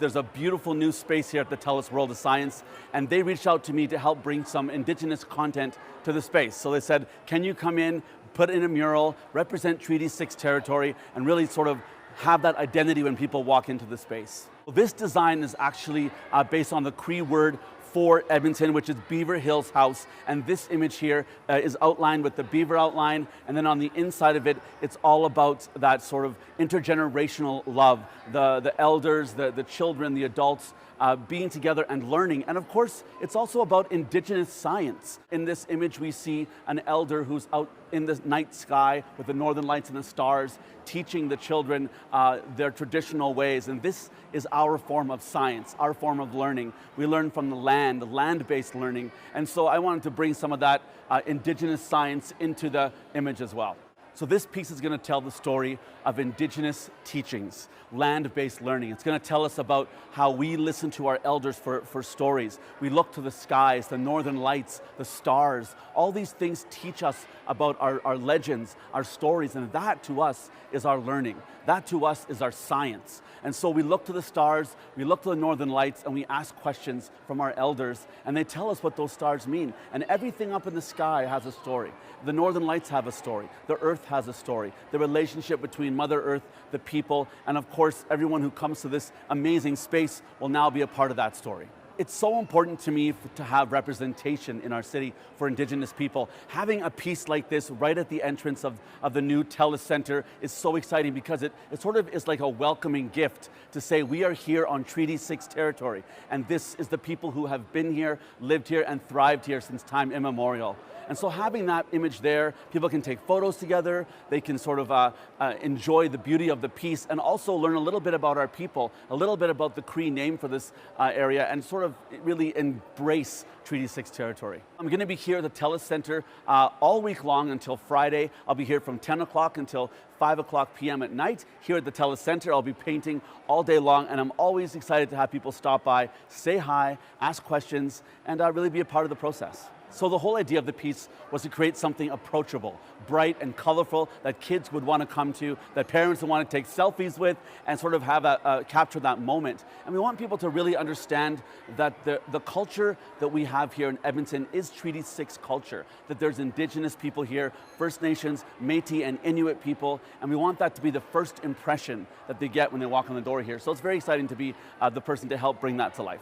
There's a beautiful new space here at the Telus World of Science, and they reached out to me to help bring some Indigenous content to the space. So they said, can you come in, put in a mural, represent Treaty 6 territory, and really sort of have that identity when people walk into the space. Well, this design is actually based on the Cree word for Edmonton, which is Beaver Hills House. And this image here is outlined with the beaver outline. And then on the inside of it, it's all about that sort of intergenerational love. The elders, the children, the adults being together and learning. And of course, it's also about Indigenous science. In this image, we see an elder who's out in the night sky with the northern lights and the stars, teaching the children their traditional ways. And this is our form of science, our form of learning. We learn from the land-based learning. And so I wanted to bring some of that Indigenous science into the image as well. So this piece is going to tell the story of Indigenous teachings, land-based learning. It's going to tell us about how we listen to our elders for stories. We look to the skies, the northern lights, the stars. All these things teach us about our legends, our stories, and that to us is our learning. That to us is our science. And so we look to the stars, we look to the northern lights, and we ask questions from our elders, and they tell us what those stars mean. And everything up in the sky has a story. The northern lights have a story. The earth has a story. The relationship between Mother Earth, the people, and of course, everyone who comes to this amazing space will now be a part of that story. It's so important to me to have representation in our city for Indigenous people. Having a piece like this right at the entrance of the new Telus Center is so exciting because it sort of is like a welcoming gift to say we are here on Treaty 6 territory, and this is the people who have been here, lived here, and thrived here since time immemorial. And so having that image there, people can take photos together, they can sort of enjoy the beauty of the piece and also learn a little bit about our people, a little bit about the Cree name for this area, and sort of really embrace Treaty 6 territory. I'm going to be here at the Telus Center all week long until Friday. I'll be here from 10 o'clock until 5 o'clock p.m. at night. Here at the Telus Center, I'll be painting all day long, and I'm always excited to have people stop by, say hi, ask questions, and really be a part of the process. So the whole idea of the piece was to create something approachable, bright and colorful that kids would want to come to, that parents would want to take selfies with, and sort of have capture that moment. And we want people to really understand that the culture that we have here in Edmonton is Treaty 6 culture, that there's Indigenous people here, First Nations, Métis, and Inuit people, and we want that to be the first impression that they get when they walk in the door here. So it's very exciting to be the person to help bring that to life.